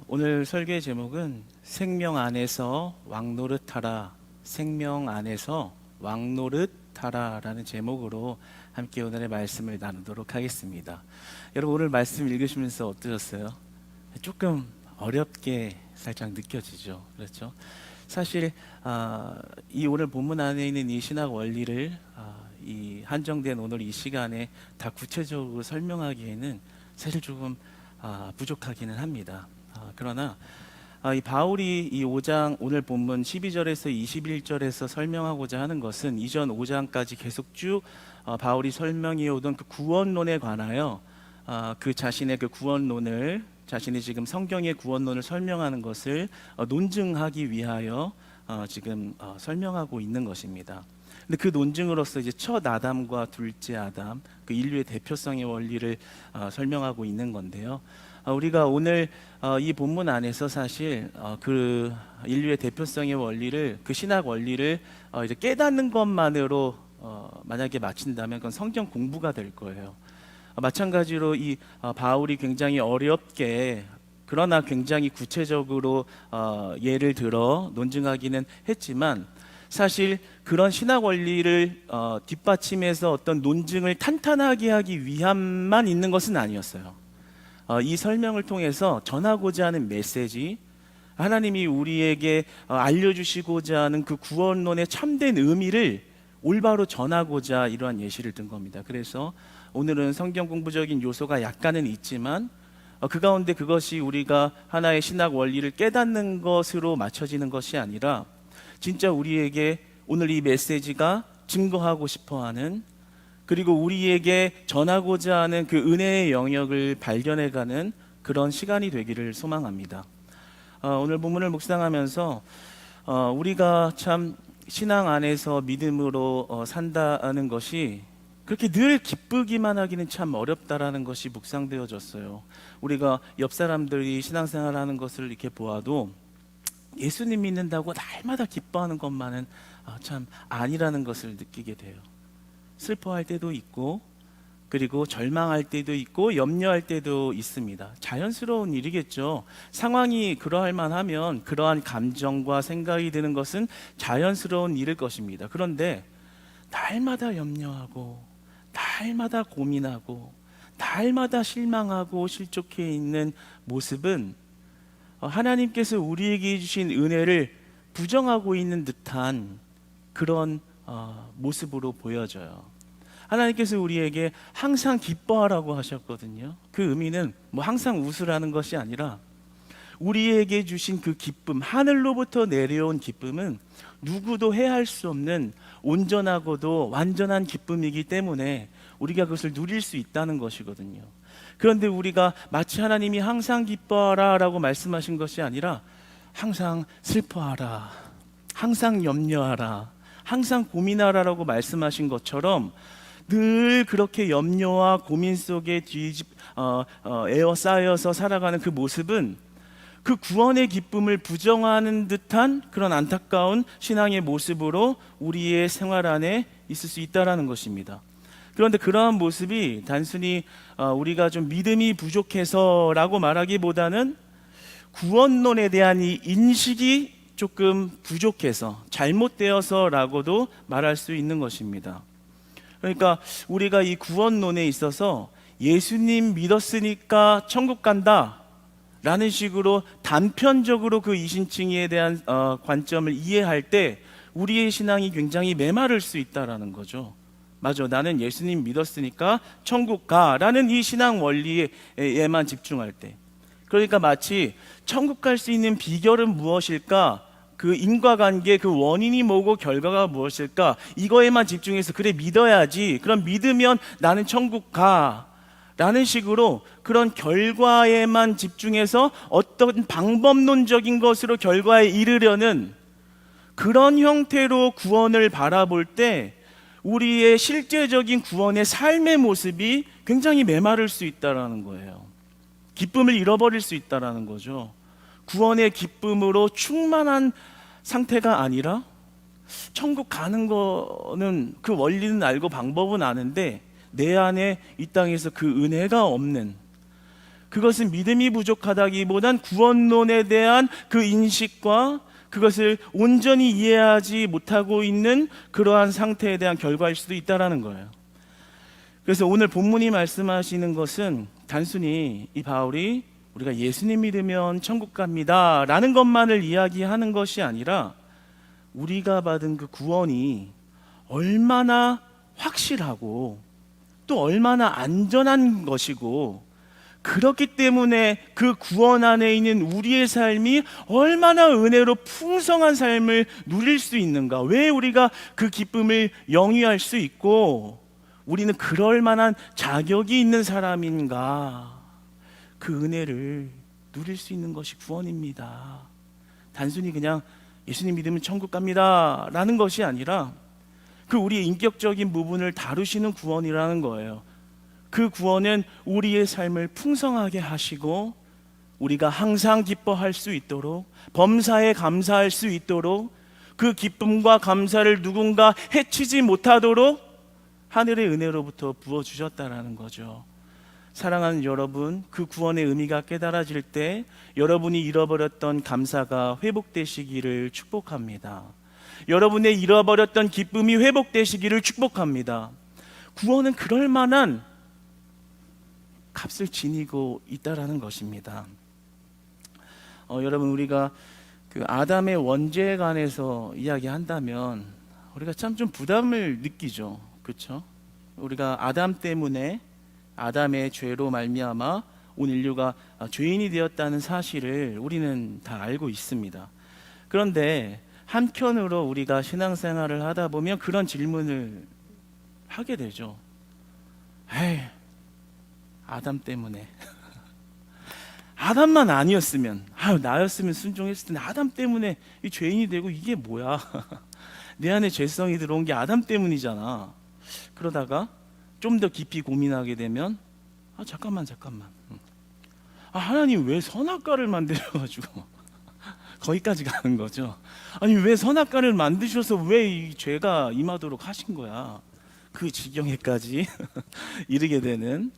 오늘 설교의 제목은 생명 안에서 왕노릇하라, 생명 안에서 왕노릇하라 라는 제목으로 함께 오늘의 말씀을 나누도록 하겠습니다. 여러분, 오늘 말씀 읽으시면서 어떠셨어요? 조금 어렵게 살짝 느껴지죠. 그렇죠? 사실 이 오늘 본문 안에 있는 이 신학 원리를 이 한정된 오늘 이 시간에 다 구체적으로 설명하기에는 사실 조금 부족하기는 합니다. 그러나 이 바울이 이 5장 오늘 본문 12절에서 21절에서 설명하고자 하는 것은 이전 5장까지 계속 쭉 바울이 설명해 오던 그 구원론에 관하여 그 자신의 그 구원론을, 자신이 지금 성경의 구원론을 설명하는 것을 논증하기 위하여 지금 설명하고 있는 것입니다. 근데 그 논증으로서 이제 첫 아담과 둘째 아담, 그 인류의 대표성의 원리를 설명하고 있는 건데요. 우리가 오늘 이 본문 안에서 사실 그 인류의 대표성의 원리를, 그 신학 원리를 이제 깨닫는 것만으로 만약에 마친다면 그건 성경 공부가 될 거예요. 마찬가지로 이 바울이 굉장히 어렵게 그러나 굉장히 구체적으로 예를 들어 논증하기는 했지만, 사실 그런 신학 원리를 뒷받침해서 어떤 논증을 탄탄하게 하기 위함만 있는 것은 아니었어요. 이 설명을 통해서 전하고자 하는 메시지, 하나님이 우리에게 알려주시고자 하는 그 구원론의 참된 의미를 올바로 전하고자 이러한 예시를 든 겁니다. 그래서 오늘은 성경 공부적인 요소가 약간은 있지만 그 가운데 그것이 우리가 하나의 신학 원리를 깨닫는 것으로 맞춰지는 것이 아니라 진짜 우리에게 오늘 이 메시지가 증거하고 싶어하는, 그리고 우리에게 전하고자 하는 그 은혜의 영역을 발견해가는 그런 시간이 되기를 소망합니다. 오늘 본문을 묵상하면서 우리가 참 신앙 안에서 믿음으로 산다는 것이 그렇게 늘 기쁘기만 하기는 참 어렵다라는 것이 묵상되어졌어요. 우리가 옆 사람들이 신앙생활하는 것을 이렇게 보아도 예수님 믿는다고 날마다 기뻐하는 것만은 참 아니라는 것을 느끼게 돼요. 슬퍼할 때도 있고, 그리고 절망할 때도 있고, 염려할 때도 있습니다. 자연스러운 일이겠죠. 상황이 그러할 만하면 그러한 감정과 생각이 드는 것은 자연스러운 일일 것입니다. 그런데 날마다 염려하고, 날마다 고민하고, 날마다 실망하고 실족해 있는 모습은 하나님께서 우리에게 주신 은혜를 부정하고 있는 듯한 그런 모습으로 보여져요. 하나님께서 우리에게 항상 기뻐하라고 하셨거든요. 그 의미는 뭐 항상 웃으라는 것이 아니라 우리에게 주신 그 기쁨, 하늘로부터 내려온 기쁨은 누구도 해할 수 없는 온전하고도 완전한 기쁨이기 때문에 우리가 그것을 누릴 수 있다는 것이거든요. 그런데 우리가 마치 하나님이 항상 기뻐하라 라고 말씀하신 것이 아니라 항상 슬퍼하라, 항상 염려하라, 항상 고민하라 라고 말씀하신 것처럼 늘 그렇게 염려와 고민 속에 에워싸여서 살아가는 그 모습은 그 구원의 기쁨을 부정하는 듯한 그런 안타까운 신앙의 모습으로 우리의 생활 안에 있을 수 있다는 것입니다. 그런데 그러한 모습이 단순히 우리가 좀 믿음이 부족해서라고 말하기보다는 구원론에 대한 이 인식이 조금 부족해서, 잘못되어서라고도 말할 수 있는 것입니다. 그러니까 우리가 이 구원론에 있어서 예수님 믿었으니까 천국 간다 라는 식으로 단편적으로 그 이신칭의에 대한 관점을 이해할 때 우리의 신앙이 굉장히 메마를 수 있다는 거죠. 맞아, 나는 예수님 믿었으니까 천국 가라는 이 신앙 원리에만 집중할 때, 그러니까 마치 천국 갈 수 있는 비결은 무엇일까, 그 인과관계, 그 원인이 뭐고 결과가 무엇일까, 이거에만 집중해서 그래 믿어야지, 그럼 믿으면 나는 천국 가 라는 식으로 그런 결과에만 집중해서 어떤 방법론적인 것으로 결과에 이르려는 그런 형태로 구원을 바라볼 때 우리의 실제적인 구원의 삶의 모습이 굉장히 메마를 수 있다는 거예요. 기쁨을 잃어버릴 수 있다는 거죠. 구원의 기쁨으로 충만한 상태가 아니라 천국 가는 거는 그 원리는 알고 방법은 아는데 내 안에 이 땅에서 그 은혜가 없는, 그것은 믿음이 부족하다기보단 구원론에 대한 그 인식과 그것을 온전히 이해하지 못하고 있는 그러한 상태에 대한 결과일 수도 있다라는 거예요. 그래서 오늘 본문이 말씀하시는 것은 단순히 이 바울이 우리가 예수님 믿으면 천국 갑니다 라는 것만을 이야기하는 것이 아니라 우리가 받은 그 구원이 얼마나 확실하고 또 얼마나 안전한 것이고, 그렇기 때문에 그 구원 안에 있는 우리의 삶이 얼마나 은혜로 풍성한 삶을 누릴 수 있는가, 왜 우리가 그 기쁨을 영위할 수 있고 우리는 그럴 만한 자격이 있는 사람인가, 그 은혜를 누릴 수 있는 것이 구원입니다. 단순히 그냥 예수님 믿으면 천국 갑니다 라는 것이 아니라 그 우리의 인격적인 부분을 다루시는 구원이라는 거예요. 그 구원은 우리의 삶을 풍성하게 하시고 우리가 항상 기뻐할 수 있도록, 범사에 감사할 수 있도록, 그 기쁨과 감사를 누군가 해치지 못하도록 하늘의 은혜로부터 부어주셨다라는 거죠. 사랑하는 여러분, 그 구원의 의미가 깨달아질 때 여러분이 잃어버렸던 감사가 회복되시기를 축복합니다. 여러분의 잃어버렸던 기쁨이 회복되시기를 축복합니다. 구원은 그럴 만한 값을 지니고 있다라는 것입니다. 여러분, 우리가 그 아담의 원죄에 관해서 이야기한다면 우리가 참 좀 부담을 느끼죠. 그렇죠? 우리가 아담 때문에, 아담의 죄로 말미암아 온 인류가 죄인이 되었다는 사실을 우리는 다 알고 있습니다. 그런데 한편으로 우리가 신앙생활을 하다 보면 그런 질문을 하게 되죠. 에이, 아담 때문에 아담만 아니었으면, 나였으면 순종했을 텐데 아담 때문에 이 죄인이 되고 이게 뭐야. 내 안에 죄성이 들어온 게 아담 때문이잖아. 그러다가 좀 더 깊이 고민하게 되면 잠깐만 하나님 왜 선악과를 만드셔가지고 거기까지 가는 거죠. 아니, 왜 선악과를 만드셔서 왜 이 죄가 임하도록 하신 거야. 그 지경에까지 이르게 되는.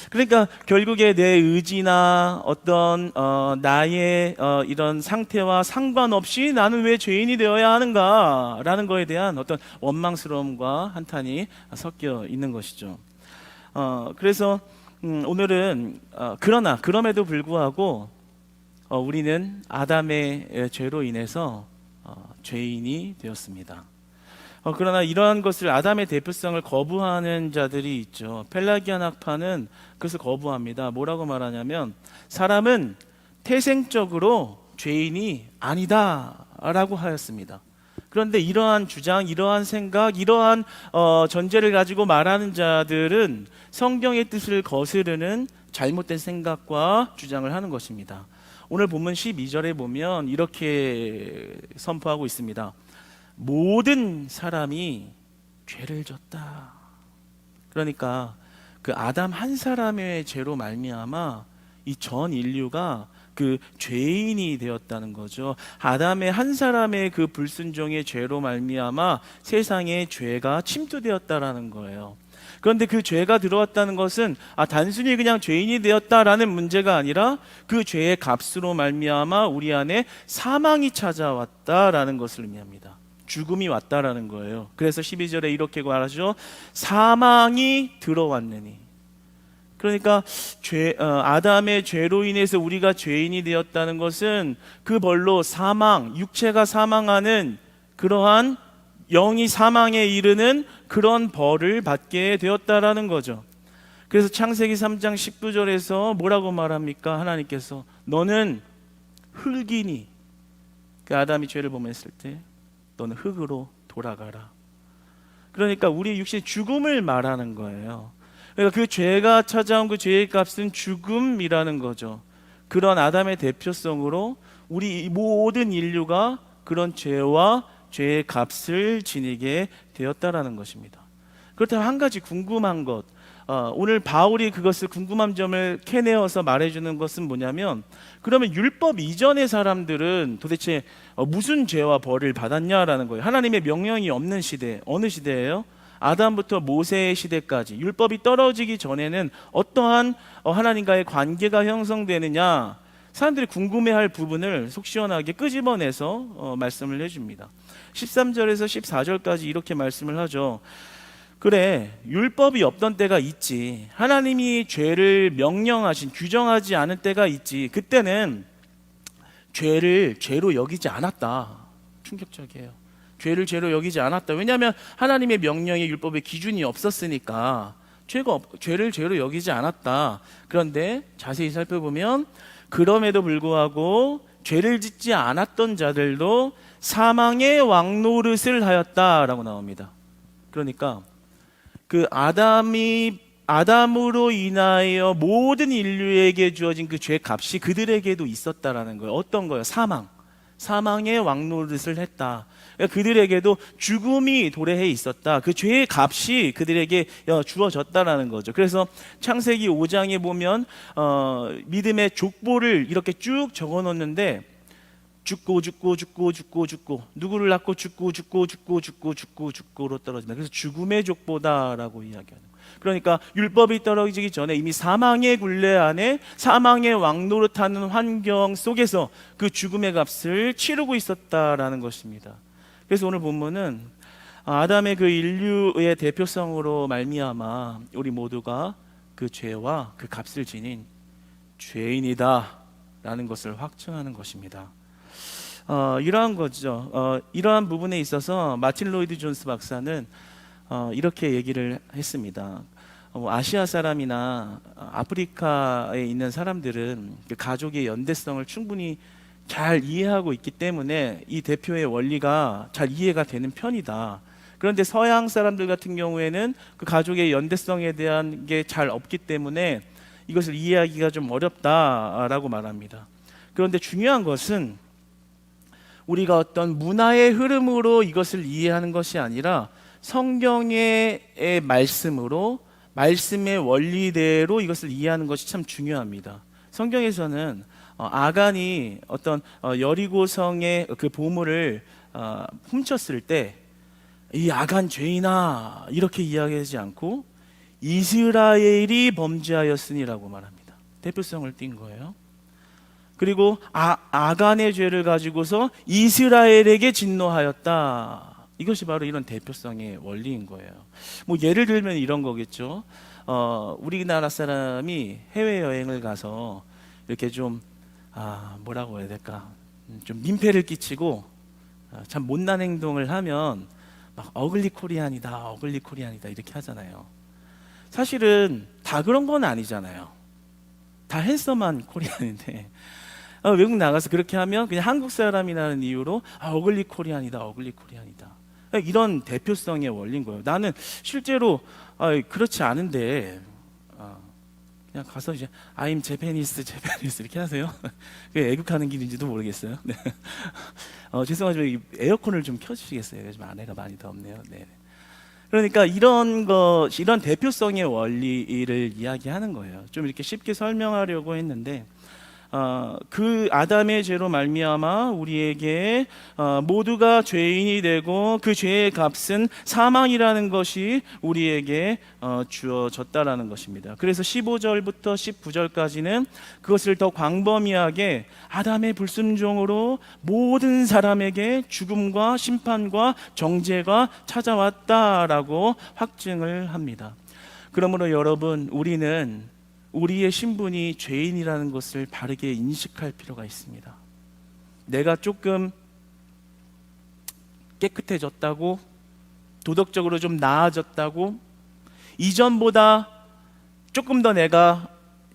그러니까 결국에 내 의지나 어떤 나의 이런 상태와 상관없이 나는 왜 죄인이 되어야 하는가라는 거에 대한 어떤 원망스러움과 한탄이 섞여 있는 것이죠. 그래서 오늘은 그러나 그럼에도 불구하고 우리는 아담의 죄로 인해서 죄인이 되었습니다. 그러나 이러한 것을, 아담의 대표성을 거부하는 자들이 있죠. 펠라기안 학파는 그것을 거부합니다. 뭐라고 말하냐면 사람은 태생적으로 죄인이 아니다 라고 하였습니다. 그런데 이러한 주장, 이러한 생각, 이러한 전제를 가지고 말하는 자들은 성경의 뜻을 거스르는 잘못된 생각과 주장을 하는 것입니다. 오늘 본문 12절에 보면 이렇게 선포하고 있습니다. 모든 사람이 죄를 졌다. 그러니까 그 아담 한 사람의 죄로 말미암아 이 전 인류가 그 죄인이 되었다는 거죠. 아담의 한 사람의 그 불순종의 죄로 말미암아 세상에 죄가 침투되었다라는 거예요. 그런데 그 죄가 들어왔다는 것은 단순히 그냥 죄인이 되었다라는 문제가 아니라 그 죄의 값으로 말미암아 우리 안에 사망이 찾아왔다라는 것을 의미합니다. 죽음이 왔다라는 거예요. 그래서 12절에 이렇게 말하죠. 사망이 들어왔느니. 그러니까 아담의 죄로 인해서 우리가 죄인이 되었다는 것은 그 벌로 사망, 육체가 사망하는 그러한 영이 사망에 이르는 그런 벌을 받게 되었다라는 거죠. 그래서 창세기 3장 19절에서 뭐라고 말합니까? 하나님께서 너는 흙이니, 그 아담이 죄를 범했을 때 너는 흙으로 돌아가라. 그러니까 우리의 육신의 죽음을 말하는 거예요. 그러니까 그 죄가 찾아온 그 죄의 값은 죽음이라는 거죠. 그런 아담의 대표성으로 우리 모든 인류가 그런 죄와 죄의 값을 지니게 되었다라는 것입니다. 그렇다면 한 가지 궁금한 것, 오늘 바울이 그것을 궁금한 점을 캐내어서 말해주는 것은 뭐냐면, 그러면 율법 이전의 사람들은 도대체 무슨 죄와 벌을 받았냐라는 거예요. 하나님의 명령이 없는 시대, 어느 시대예요? 아담부터 모세의 시대까지 율법이 떨어지기 전에는 어떠한 하나님과의 관계가 형성되느냐, 사람들이 궁금해할 부분을 속 시원하게 끄집어내서 말씀을 해줍니다. 13절에서 14절까지 이렇게 말씀을 하죠. 그래, 율법이 없던 때가 있지. 하나님이 죄를 명령하신, 규정하지 않은 때가 있지. 그때는 죄를 죄로 여기지 않았다. 충격적이에요. 죄를 죄로 여기지 않았다. 왜냐하면 하나님의 명령의 율법의 기준이 없었으니까 죄를 죄로 여기지 않았다. 그런데 자세히 살펴보면 그럼에도 불구하고 죄를 짓지 않았던 자들도 사망의 왕노릇을 하였다라고 나옵니다. 그러니까 그 아담으로 인하여 모든 인류에게 주어진 그 죄 값이 그들에게도 있었다라는 거예요. 어떤 거예요? 사망의 왕노릇을 했다. 그러니까 그들에게도 죽음이 도래해 있었다. 그 죄의 값이 그들에게 주어졌다라는 거죠. 그래서 창세기 5장에 보면 믿음의 족보를 이렇게 쭉 적어 놓는데 죽고 누구를 낳고 죽고로 떨어진다. 그래서 죽음의 족보다라고 이야기하는 거예요. 그러니까 율법이 떨어지기 전에 이미 사망의 굴레 안에 사망의 왕노릇하는 환경 속에서 그 죽음의 값을 치르고 있었다라는 것입니다. 그래서 오늘 본문은 아담의 그 인류의 대표성으로 말미암아 우리 모두가 그 죄와 그 값을 지닌 죄인이다 라는 것을 확증하는 것입니다. 이러한 거죠. 이러한 부분에 있어서 마틴 로이드 존스 박사는 이렇게 얘기를 했습니다. 아시아 사람이나 아프리카에 있는 사람들은 그 가족의 연대성을 충분히 잘 이해하고 있기 때문에 이 대표의 원리가 잘 이해가 되는 편이다. 그런데 서양 사람들 같은 경우에는 그 가족의 연대성에 대한 게 잘 없기 때문에 이것을 이해하기가 좀 어렵다라고 말합니다. 그런데 중요한 것은 우리가 어떤 문화의 흐름으로 이것을 이해하는 것이 아니라 성경의 말씀으로, 말씀의 원리대로 이것을 이해하는 것이 참 중요합니다. 성경에서는 아간이 어떤 여리고성의 그 보물을 훔쳤을 때 이 아간 죄인아 이렇게 이야기하지 않고 이스라엘이 범죄하였으니라고 말합니다. 대표성을 띈 거예요. 그리고 아간의 죄를 가지고서 이스라엘에게 진노하였다. 이것이 바로 이런 대표성의 원리인 거예요. 뭐 예를 들면 이런 거겠죠. 우리나라 사람이 해외여행을 가서 이렇게 좀 뭐라고 해야 될까, 좀 민폐를 끼치고 참 못난 행동을 하면 막 어글리 코리안이다 이렇게 하잖아요. 사실은 다 그런 건 아니잖아요. 다 핸섬한 코리안인데 외국 나가서 그렇게 하면 그냥 한국 사람이라는 이유로 어글리 코리안이다 이런 대표성의 원리인 거예요. 나는 실제로 그렇지 않은데 그냥 가서 이제 I'm Japanese 이렇게 하세요. 그게 애국하는 길인지도 모르겠어요. 네. 죄송하지만 에어컨을 좀 켜주시겠어요? 요즘 아내가 많이 덥네요. 네. 그러니까 이런 대표성의 원리를 이야기하는 거예요. 좀 이렇게 쉽게 설명하려고 했는데 그 아담의 죄로 말미암아 우리에게 모두가 죄인이 되고 그 죄의 값은 사망이라는 것이 우리에게 주어졌다라는 것입니다. 그래서 15절부터 19절까지는 그것을 더 광범위하게 아담의 불순종으로 모든 사람에게 죽음과 심판과 정죄가 찾아왔다라고 확증을 합니다. 그러므로 여러분, 우리의 신분이 죄인이라는 것을 바르게 인식할 필요가 있습니다. 내가 조금 깨끗해졌다고, 도덕적으로 좀 나아졌다고, 이전보다 조금 더 내가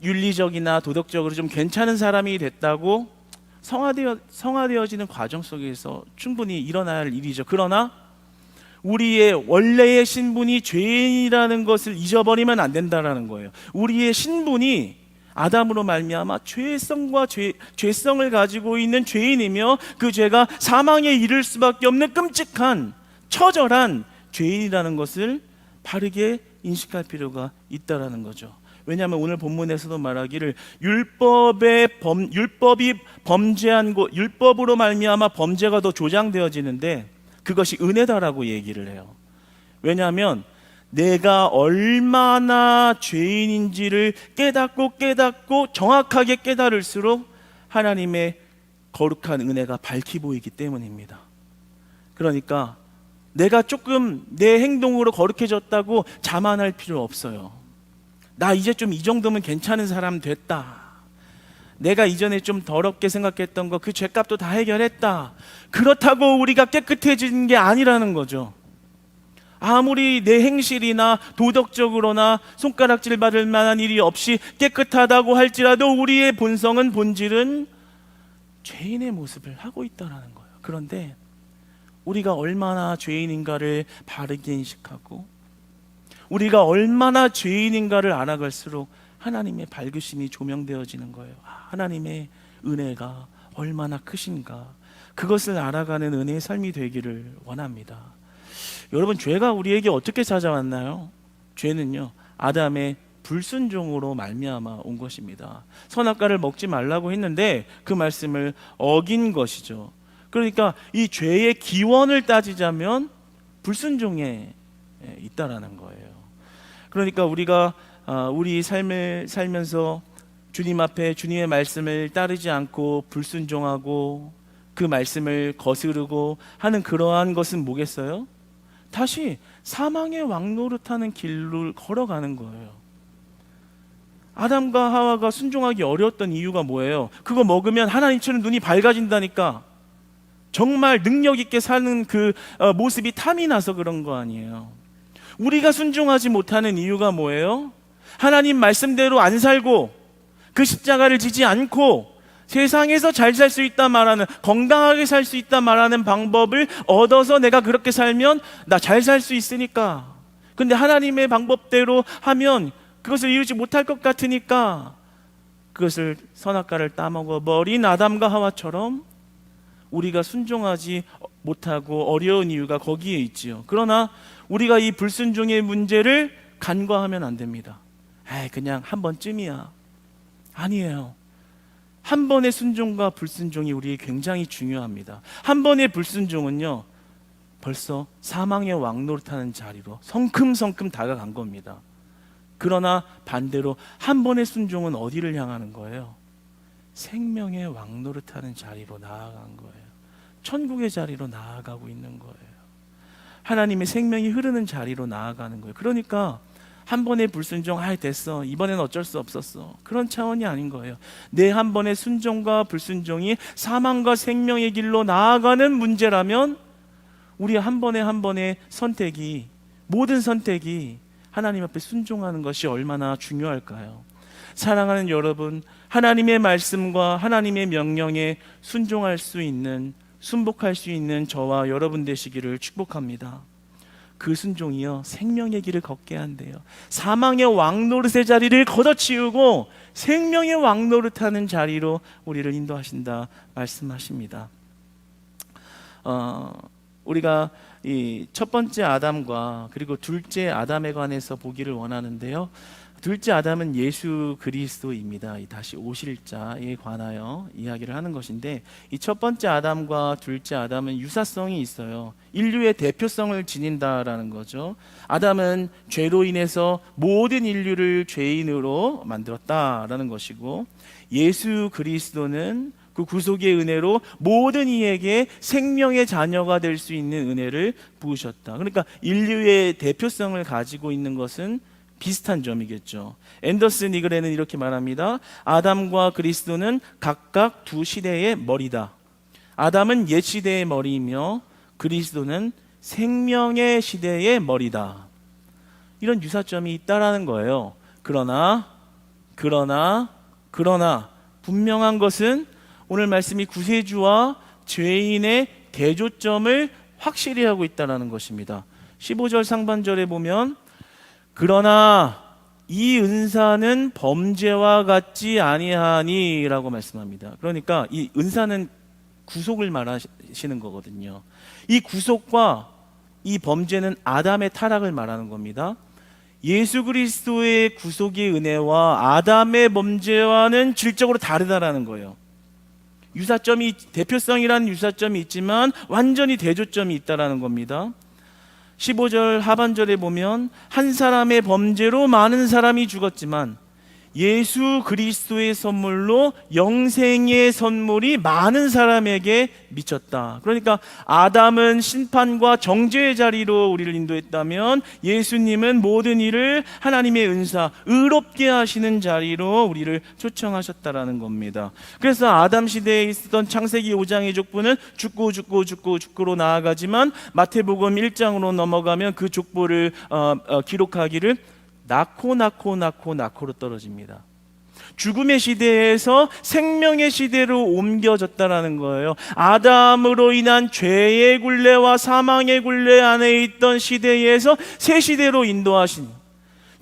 윤리적이나 도덕적으로 좀 괜찮은 사람이 됐다고 성화되어지는 과정 속에서 충분히 일어나야 할 일이죠. 그러나 우리의 원래의 신분이 죄인이라는 것을 잊어버리면 안 된다는 거예요. 우리의 신분이 아담으로 말미암아 죄성과 죄성을 가지고 있는 죄인이며 그 죄가 사망에 이를 수밖에 없는 끔찍한 처절한 죄인이라는 것을 바르게 인식할 필요가 있다라는 거죠. 왜냐하면 오늘 본문에서도 말하기를 율법이 범죄한 것, 율법으로 말미암아 범죄가 더 조장되어지는데 그것이 은혜다라고 얘기를 해요. 왜냐하면 내가 얼마나 죄인인지를 깨닫고 정확하게 깨달을수록 하나님의 거룩한 은혜가 밝히 보이기 때문입니다. 그러니까 내가 조금 내 행동으로 거룩해졌다고 자만할 필요 없어요. 나 이제 좀 이 정도면 괜찮은 사람 됐다. 내가 이전에 좀 더럽게 생각했던 거 그 죄값도 다 해결했다. 그렇다고 우리가 깨끗해지는 게 아니라는 거죠. 아무리 내 행실이나 도덕적으로나 손가락질 받을 만한 일이 없이 깨끗하다고 할지라도 우리의 본질은 죄인의 모습을 하고 있다는 거예요. 그런데 우리가 얼마나 죄인인가를 바르게 인식하고 우리가 얼마나 죄인인가를 알아갈수록 하나님의 밝으심이 조명되어지는 거예요. 하나님의 은혜가 얼마나 크신가, 그것을 알아가는 은혜의 삶이 되기를 원합니다. 여러분, 죄가 우리에게 어떻게 찾아왔나요? 죄는요, 아담의 불순종으로 말미암아 온 것입니다. 선악과를 먹지 말라고 했는데 그 말씀을 어긴 것이죠. 그러니까 이 죄의 기원을 따지자면 불순종에 있다라는 거예요. 그러니까 우리가 우리 삶을 살면서 주님 앞에 주님의 말씀을 따르지 않고 불순종하고 그 말씀을 거스르고 하는 그러한 것은 뭐겠어요? 다시 사망의 왕노릇하는 길을 걸어가는 거예요. 아담과 하와가 순종하기 어려웠던 이유가 뭐예요? 그거 먹으면 하나님처럼 눈이 밝아진다니까, 정말 능력 있게 사는 그 모습이 탐이 나서 그런 거 아니에요. 우리가 순종하지 못하는 이유가 뭐예요? 하나님 말씀대로 안 살고 그 십자가를 지지 않고 세상에서 잘 살 수 있다 말하는, 건강하게 살 수 있다 말하는 방법을 얻어서 내가 그렇게 살면 나 잘 살 수 있으니까, 근데 하나님의 방법대로 하면 그것을 이루지 못할 것 같으니까 그것을 선악과를 따먹어 버린 아담과 하와처럼 우리가 순종하지 못하고 어려운 이유가 거기에 있지요. 그러나 우리가 이 불순종의 문제를 간과하면 안 됩니다. 그냥 한 번쯤이야. 아니에요. 한 번의 순종과 불순종이 우리에게 굉장히 중요합니다. 한 번의 불순종은요, 벌써 사망의 왕노릇하는 자리로 성큼성큼 다가간 겁니다. 그러나 반대로 한 번의 순종은 어디를 향하는 거예요? 생명의 왕노릇하는 자리로 나아간 거예요. 천국의 자리로 나아가고 있는 거예요. 하나님의 생명이 흐르는 자리로 나아가는 거예요. 그러니까 한 번의 불순종, 됐어, 이번엔 어쩔 수 없었어, 그런 차원이 아닌 거예요. 내 한 번의 순종과 불순종이 사망과 생명의 길로 나아가는 문제라면 우리 한 번의 선택이, 모든 선택이 하나님 앞에 순종하는 것이 얼마나 중요할까요? 사랑하는 여러분, 하나님의 말씀과 하나님의 명령에 순종할 수 있는, 순복할 수 있는 저와 여러분 되시기를 축복합니다. 그 순종이요, 생명의 길을 걷게 한대요. 사망의 왕노릇의 자리를 걷어치우고 생명의 왕노릇하는 자리로 우리를 인도하신다 말씀하십니다. 우리가 이 첫 번째 아담과 그리고 둘째 아담에 관해서 보기를 원하는데요, 둘째 아담은 예수 그리스도입니다. 다시 오실 자에 관하여 이야기를 하는 것인데, 이 첫 번째 아담과 둘째 아담은 유사성이 있어요. 인류의 대표성을 지닌다라는 거죠. 아담은 죄로 인해서 모든 인류를 죄인으로 만들었다라는 것이고, 예수 그리스도는 그 구속의 은혜로 모든 이에게 생명의 자녀가 될 수 있는 은혜를 부으셨다. 그러니까 인류의 대표성을 가지고 있는 것은 비슷한 점이겠죠. 앤더슨 니글에는 이렇게 말합니다. 아담과 그리스도는 각각 두 시대의 머리다. 아담은 옛 시대의 머리이며 그리스도는 생명의 시대의 머리다. 이런 유사점이 있다라는 거예요. 그러나 분명한 것은 오늘 말씀이 구세주와 죄인의 대조점을 확실히 하고 있다는 것입니다. 15절 상반절에 보면 그러나 이 은사는 범죄와 같지 아니하니 라고 말씀합니다. 그러니까 이 은사는 구속을 말하시는 거거든요. 이 구속과 이 범죄는 아담의 타락을 말하는 겁니다. 예수 그리스도의 구속의 은혜와 아담의 범죄와는 질적으로 다르다라는 거예요. 대표성이라는 유사점이 있지만 완전히 대조점이 있다라는 겁니다. 15절 하반절에 보면 한 사람의 범죄로 많은 사람이 죽었지만 예수 그리스도의 선물로 영생의 선물이 많은 사람에게 미쳤다. 그러니까 아담은 심판과 정죄의 자리로 우리를 인도했다면 예수님은 모든 일을 하나님의 은사, 의롭게 하시는 자리로 우리를 초청하셨다라는 겁니다. 그래서 아담 시대에 있었던 창세기 5장의 족보는 죽고로 나아가지만 마태복음 1장으로 넘어가면 그 족보를 기록하기를 낳고로 떨어집니다. 죽음의 시대에서 생명의 시대로 옮겨졌다라는 거예요. 아담으로 인한 죄의 굴레와 사망의 굴레 안에 있던 시대에서 새 시대로 인도하신,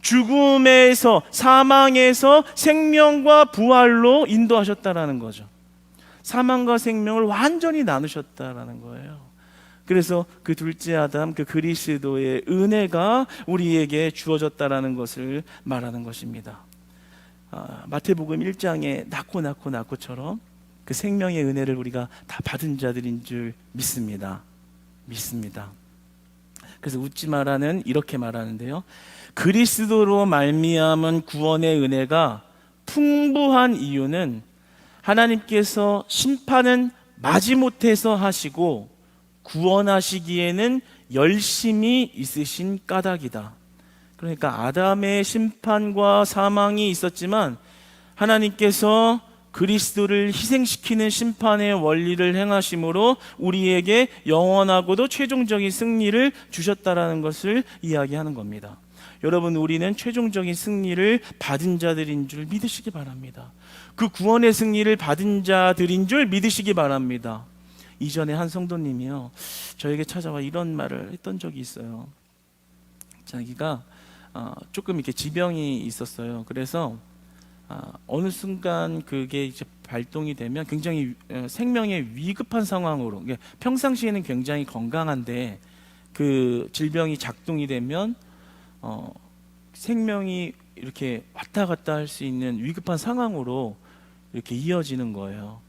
죽음에서 사망에서 생명과 부활로 인도하셨다라는 거죠. 사망과 생명을 완전히 나누셨다라는 거예요. 그래서 그 둘째 아담, 그 그리스도의 은혜가 우리에게 주어졌다라는 것을 말하는 것입니다. 마태복음 1장에 낳고처럼 그 생명의 은혜를 우리가 다 받은 자들인 줄 믿습니다. 그래서 웃지 마라는 이렇게 말하는데요, 그리스도로 말미암은 구원의 은혜가 풍부한 이유는 하나님께서 심판은 마지못해서 하시고 구원하시기에는 열심히 있으신 까닭이다. 그러니까 아담의 심판과 사망이 있었지만 하나님께서 그리스도를 희생시키는 심판의 원리를 행하심으로 우리에게 영원하고도 최종적인 승리를 주셨다라는 것을 이야기하는 겁니다. 여러분, 우리는 최종적인 승리를 받은 자들인 줄 믿으시기 바랍니다. 그 구원의 승리를 받은 자들인 줄 믿으시기 바랍니다. 이전에 한 성도님이요, 저에게 찾아와 이런 말을 했던 적이 있어요. 자기가 조금 이렇게 지병이 있었어요. 그래서 어느 순간 그게 이제 발동이 되면 굉장히 생명에 위급한 상황으로, 평상시에는 굉장히 건강한데 그 질병이 작동이 되면 생명이 이렇게 왔다 갔다 할 수 있는 위급한 상황으로 이렇게 이어지는 거예요.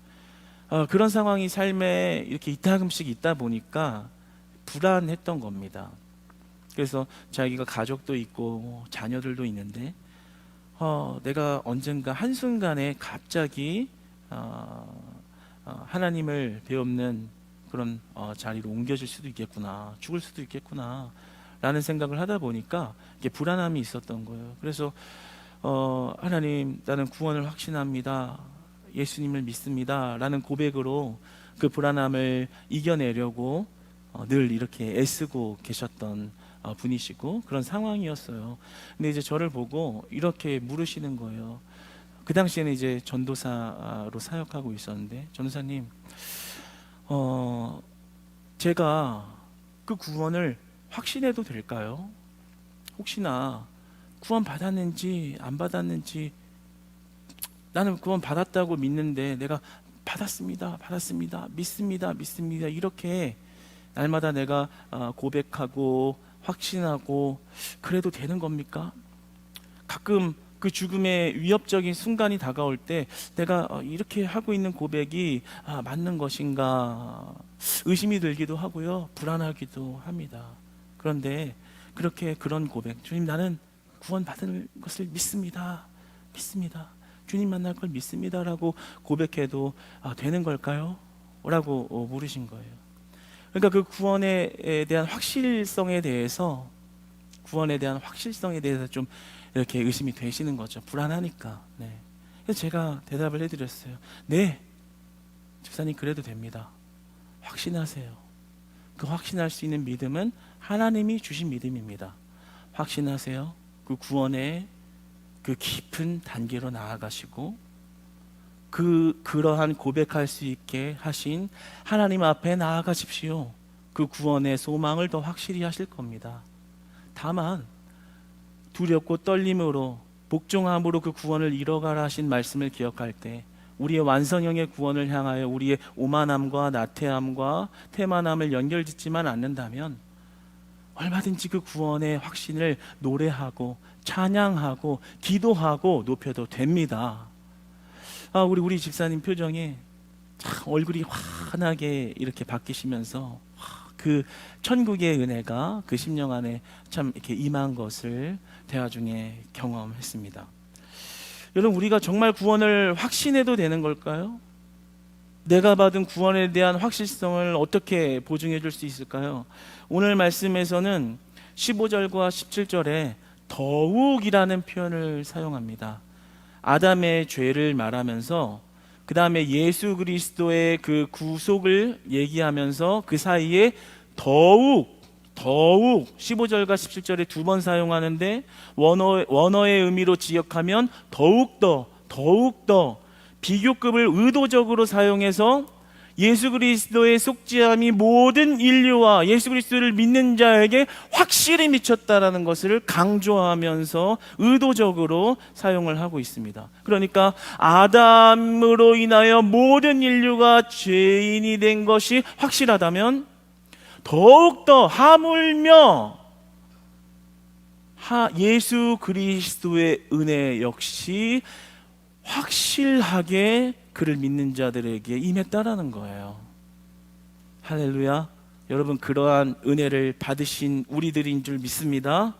그런 상황이 삶에 이렇게 이따금씩 있다 보니까 불안했던 겁니다. 그래서 자기가 가족도 있고 자녀들도 있는데 내가 언젠가 한순간에 갑자기 하나님을 배우는 그런 자리로 옮겨질 수도 있겠구나, 죽을 수도 있겠구나 라는 생각을 하다 보니까 이게 불안함이 있었던 거예요. 그래서 하나님, 나는 구원을 확신합니다, 예수님을 믿습니다 라는 고백으로 그 불안함을 이겨내려고 늘 이렇게 애쓰고 계셨던 분이시고 그런 상황이었어요. 근데 이제 저를 보고 이렇게 물으시는 거예요. 그 당시에는 이제 전도사로 사역하고 있었는데, 전도사님, 제가 그 구원을 확신해도 될까요? 혹시나 구원 받았는지 안 받았는지, 나는 구원 받았다고 믿는데 내가 받았습니다, 믿습니다 이렇게 날마다 내가 고백하고 확신하고 그래도 되는 겁니까? 가끔 그 죽음의 위협적인 순간이 다가올 때 내가 이렇게 하고 있는 고백이 맞는 것인가 의심이 들기도 하고요, 불안하기도 합니다. 그런데 그런 고백, 주님, 나는 구원 받은 것을 믿습니다, 주님 만날 걸 믿습니다 라고 고백해도 되는 걸까요? 라고 물으신 거예요. 그러니까 그 구원에 대한 확실성에 대해서 좀 이렇게 의심이 되시는 거죠. 불안하니까. 네. 그래서 제가 대답을 해드렸어요. 네, 집사님, 그래도 됩니다. 확신하세요. 그 확신할 수 있는 믿음은 하나님이 주신 믿음입니다. 확신하세요. 그 구원의 그 깊은 단계로 나아가시고 그러한 고백할 수 있게 하신 하나님 앞에 나아가십시오. 그 구원의 소망을 더 확실히 하실 겁니다. 다만 두렵고 떨림으로 복종함으로 그 구원을 이뤄가라 하신 말씀을 기억할 때 우리의 완성형의 구원을 향하여 우리의 오만함과 나태함과 태만함을 연결짓지만 않는다면 얼마든지 그 구원의 확신을 노래하고 찬양하고 기도하고 높여도 됩니다. 우리 집사님 표정에 참 얼굴이 환하게 이렇게 바뀌시면서 그 천국의 은혜가 그 심령 안에 참 이렇게 임한 것을 대화 중에 경험했습니다. 여러분, 우리가 정말 구원을 확신해도 되는 걸까요? 내가 받은 구원에 대한 확실성을 어떻게 보증해 줄 수 있을까요? 오늘 말씀에서는 15절과 17절에 더욱이라는 표현을 사용합니다. 아담의 죄를 말하면서 그 다음에 예수 그리스도의 그 구속을 얘기하면서 그 사이에 더욱 15절과 17절에 두 번 사용하는데 원어의 의미로 지역하면 더욱더 비교급을 의도적으로 사용해서 예수 그리스도의 속죄함이 모든 인류와 예수 그리스도를 믿는 자에게 확실히 미쳤다라는 것을 강조하면서 의도적으로 사용을 하고 있습니다. 그러니까 아담으로 인하여 모든 인류가 죄인이 된 것이 확실하다면 더욱더 하물며 예수 그리스도의 은혜 역시 확실하게 그를 믿는 자들에게 임했다라는 거예요. 할렐루야. 여러분, 그러한 은혜를 받으신 우리들인 줄 믿습니다.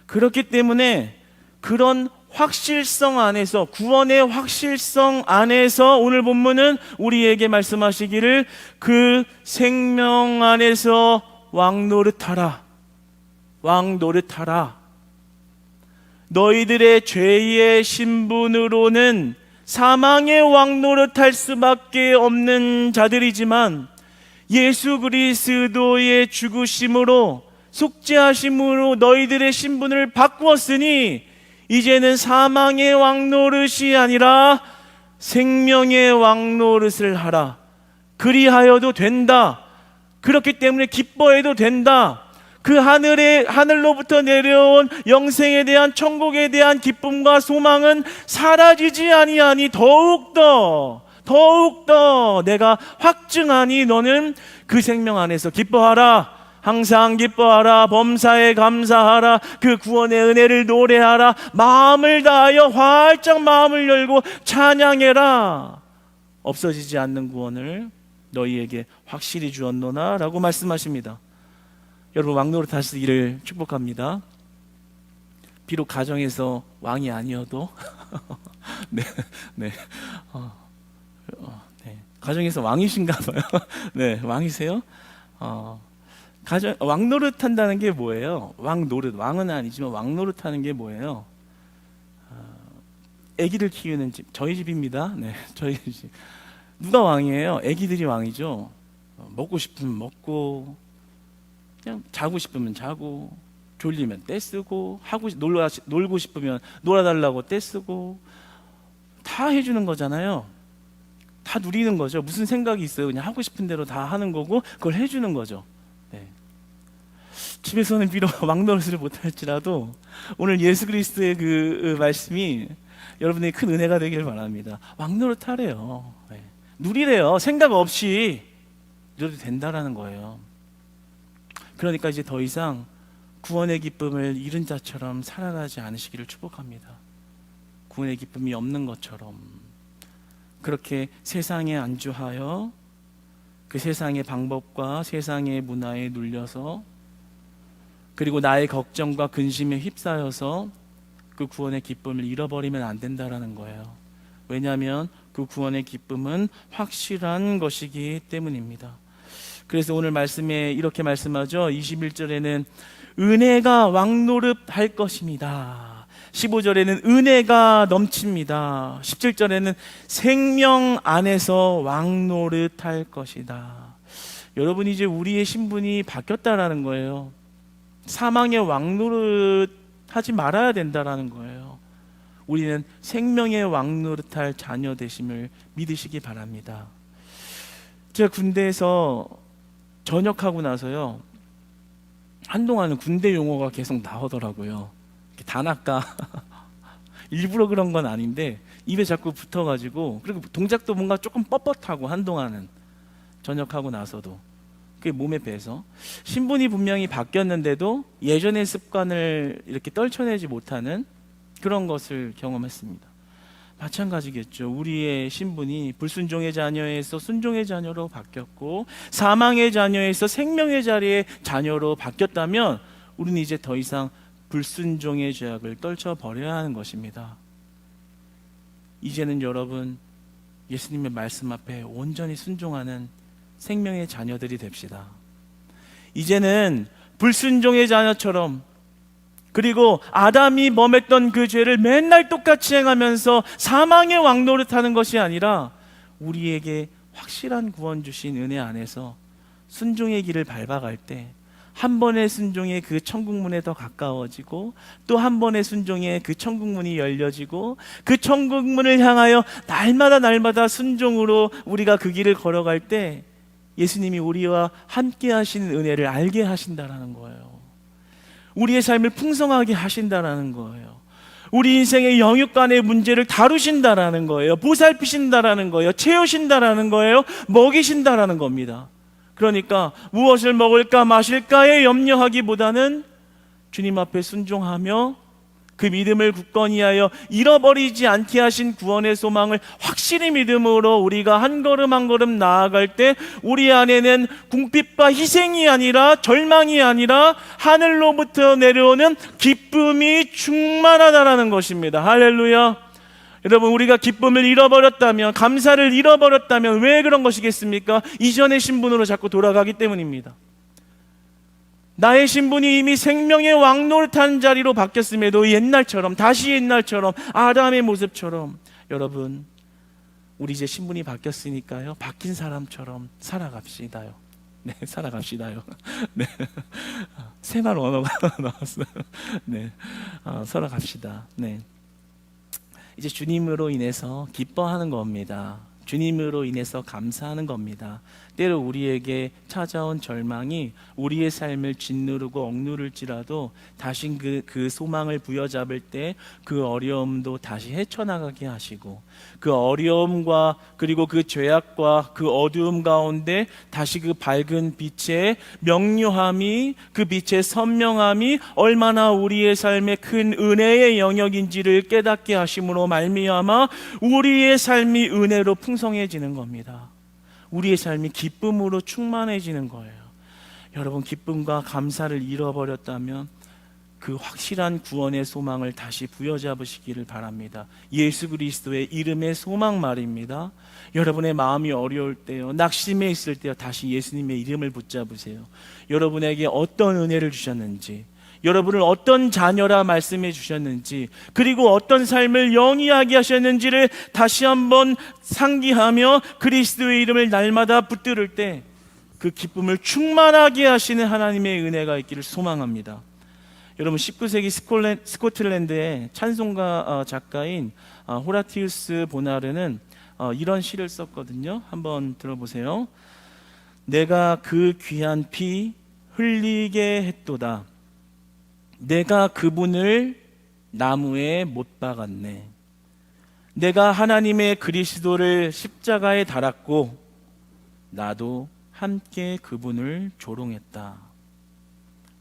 그렇기 때문에 그런 확실성 안에서, 구원의 확실성 안에서 오늘 본문은 우리에게 말씀하시기를 그 생명 안에서 왕노릇하라. 너희들의 죄의 신분으로는 사망의 왕노릇할 수밖에 없는 자들이지만 예수 그리스도의 죽으심으로 속죄하심으로 너희들의 신분을 바꾸었으니 이제는 사망의 왕노릇이 아니라 생명의 왕노릇을 하라. 그리하여도 된다. 그렇기 때문에 기뻐해도 된다. 그 하늘로부터 내려온 영생에 대한, 천국에 대한 기쁨과 소망은 사라지지 아니하니 더욱더 내가 확증하니 너는 그 생명 안에서 기뻐하라. 항상 기뻐하라. 범사에 감사하라. 그 구원의 은혜를 노래하라. 마음을 다하여 활짝 마음을 열고 찬양해라. 없어지지 않는 구원을 너희에게 확실히 주었노나 라고 말씀하십니다. 여러분, 왕노릇 하시기를 축복합니다. 비록 가정에서 왕이 아니어도 네. 가정에서 왕이신가 봐요. 네, 왕이세요? 왕노릇 한다는 게 뭐예요? 왕은 아니지만 왕노릇 하는 게 뭐예요? 아기들 키우는 집, 저희 집입니다. 네, 저희 집. 누가 왕이에요? 아기들이 왕이죠. 먹고 싶으면 먹고, 그냥 자고 싶으면 자고, 졸리면 떼쓰고, 놀고 싶으면 놀아달라고 떼쓰고, 다 해주는 거잖아요. 다 누리는 거죠. 무슨 생각이 있어요? 그냥 하고 싶은 대로 다 하는 거고 그걸 해주는 거죠. 네. 집에서는 비록 왕노릇을 못할지라도 오늘 예수 그리스도의 그 말씀이 여러분에게 큰 은혜가 되길 바랍니다. 왕노릇 하래요. 네. 누리래요. 생각 없이 누려도 된다라는 거예요. 그러니까 이제 더 이상 구원의 기쁨을 잃은 자처럼 살아가지 않으시기를 축복합니다. 구원의 기쁨이 없는 것처럼 그렇게 세상에 안주하여 그 세상의 방법과 세상의 문화에 눌려서 그리고 나의 걱정과 근심에 휩싸여서 그 구원의 기쁨을 잃어버리면 안 된다라는 거예요. 왜냐하면 그 구원의 기쁨은 확실한 것이기 때문입니다. 그래서 오늘 말씀에 이렇게 말씀하죠. 21절에는 은혜가 왕노릇할 것입니다. 15절에는 은혜가 넘칩니다. 17절에는 생명 안에서 왕노릇할 것이다. 여러분, 이제 우리의 신분이 바뀌었다라는 거예요. 사망의 왕노릇 하지 말아야 된다라는 거예요. 우리는 생명의 왕노릇할 자녀 되심을 믿으시기 바랍니다. 제가 군대에서 전역하고 나서요, 한동안은 군대 용어가 계속 나오더라고요. 단아까 일부러 그런 건 아닌데 입에 자꾸 붙어가지고, 그리고 동작도 뭔가 조금 뻣뻣하고, 한동안은 전역하고 나서도 그게 몸에 배서 신분이 분명히 바뀌었는데도 예전의 습관을 이렇게 떨쳐내지 못하는 그런 것을 경험했습니다. 마찬가지겠죠. 우리의 신분이 불순종의 자녀에서 순종의 자녀로 바뀌었고 사망의 자녀에서 생명의 자리의 자녀로 바뀌었다면 우리는 이제 더 이상 불순종의 죄악을 떨쳐버려야 하는 것입니다. 이제는 여러분 예수님의 말씀 앞에 온전히 순종하는 생명의 자녀들이 됩시다. 이제는 불순종의 자녀처럼, 그리고 아담이 범했던 그 죄를 맨날 똑같이 행하면서 사망의 왕노릇하는 것이 아니라 우리에게 확실한 구원 주신 은혜 안에서 순종의 길을 밟아갈 때 한 번의 순종에 그 천국문에 더 가까워지고 또 한 번의 순종에 그 천국문이 열려지고 그 천국문을 향하여 날마다 순종으로 우리가 그 길을 걸어갈 때 예수님이 우리와 함께 하시는 은혜를 알게 하신다라는 거예요. 우리의 삶을 풍성하게 하신다라는 거예요. 우리 인생의 영육간의 문제를 다루신다라는 거예요. 보살피신다라는 거예요. 채우신다라는 거예요. 먹이신다라는 겁니다. 그러니까 무엇을 먹을까 마실까에 염려하기보다는 주님 앞에 순종하며 그 믿음을 굳건히 하여 잃어버리지 않게 하신 구원의 소망을 확실히 믿음으로 우리가 한 걸음 한 걸음 나아갈 때 우리 안에는 궁핍과 희생이 아니라 절망이 아니라 하늘로부터 내려오는 기쁨이 충만하다라는 것입니다. 할렐루야. 여러분, 우리가 기쁨을 잃어버렸다면, 감사를 잃어버렸다면 왜 그런 것이겠습니까? 이전의 신분으로 자꾸 돌아가기 때문입니다. 나의 신분이 이미 생명의 왕노릇하는 자리로 바뀌었음에도 옛날처럼, 다시 옛날처럼, 아담의 모습처럼, 여러분, 우리 이제 신분이 바뀌었으니까요, 바뀐 사람처럼 살아갑시다요. 네, 살아갑시다요. 네, 생활 언어가 나왔어요. 네, 살아갑시다. 네, 이제 주님으로 인해서 기뻐하는 겁니다. 주님으로 인해서 감사하는 겁니다. 때로 우리에게 찾아온 절망이 우리의 삶을 짓누르고 억누를지라도 다시 그 소망을 부여잡을 때 그 어려움도 다시 헤쳐나가게 하시고 그 어려움과 그리고 그 죄악과 그 어두움 가운데 다시 그 밝은 빛의 명료함이, 그 빛의 선명함이 얼마나 우리의 삶의 큰 은혜의 영역인지를 깨닫게 하심으로 말미암아 우리의 삶이 은혜로 풍성해지는 겁니다. 우리의 삶이 기쁨으로 충만해지는 거예요. 여러분, 기쁨과 감사를 잃어버렸다면 그 확실한 구원의 소망을 다시 부여잡으시기를 바랍니다. 예수 그리스도의 이름의 소망 말입니다. 여러분의 마음이 어려울 때요, 낙심해 있을 때요, 다시 예수님의 이름을 붙잡으세요. 여러분에게 어떤 은혜를 주셨는지, 여러분을 어떤 자녀라 말씀해 주셨는지, 그리고 어떤 삶을 영위하게 하셨는지를 다시 한번 상기하며 그리스도의 이름을 날마다 붙들을 때 그 기쁨을 충만하게 하시는 하나님의 은혜가 있기를 소망합니다. 여러분, 19세기 스코틀랜드의 찬송가 작가인 호라티우스 보나르는 이런 시를 썼거든요. 한번 들어보세요. 내가 그 귀한 피 흘리게 했도다. 내가 그분을 나무에 못 박았네. 내가 하나님의 그리스도를 십자가에 달았고 나도 함께 그분을 조롱했다.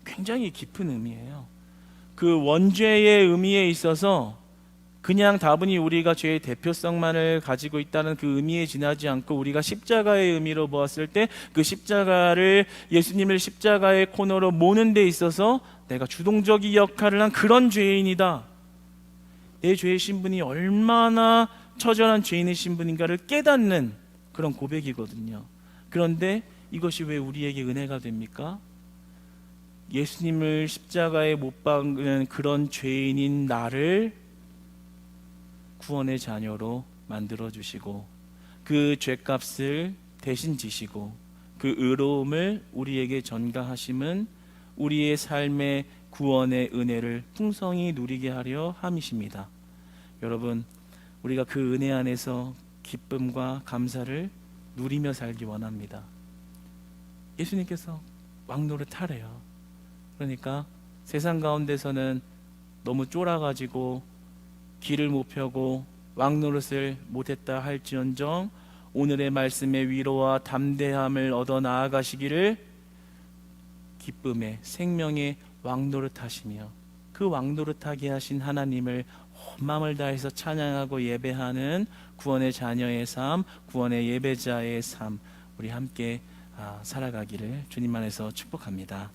굉장히 깊은 의미예요. 그 원죄의 의미에 있어서 그냥 다분히 우리가 죄의 대표성만을 가지고 있다는 그 의미에 지나지 않고 우리가 십자가의 의미로 보았을 때 그 십자가를, 예수님을 십자가의 코너로 모는 데 있어서 내가 주동적인 역할을 한 그런 죄인이다. 내 죄의 신분이 얼마나 처절한 죄인의 신분인가를 깨닫는 그런 고백이거든요. 그런데 이것이 왜 우리에게 은혜가 됩니까? 예수님을 십자가에 못 박는 그런 죄인인 나를 구원의 자녀로 만들어주시고 그 죄값을 대신 지시고 그 의로움을 우리에게 전가하심은 우리의 삶의 구원의 은혜를 풍성히 누리게 하려 함이십니다. 여러분, 우리가 그 은혜 안에서 기쁨과 감사를 누리며 살기 원합니다. 예수님께서 왕노릇하래요. 그러니까 세상 가운데서는 너무 쫄아가지고 길을 못 펴고 왕노릇을 못했다 할지언정 오늘의 말씀의 위로와 담대함을 얻어 나아가시기를 기쁨의 생명의 왕노릇하시며 그 왕노릇하게 하신 하나님을 온 마음을 다해서 찬양하고 예배하는 구원의 자녀의 삶, 구원의 예배자의 삶, 우리 함께 살아가기를 주님 안에서 축복합니다.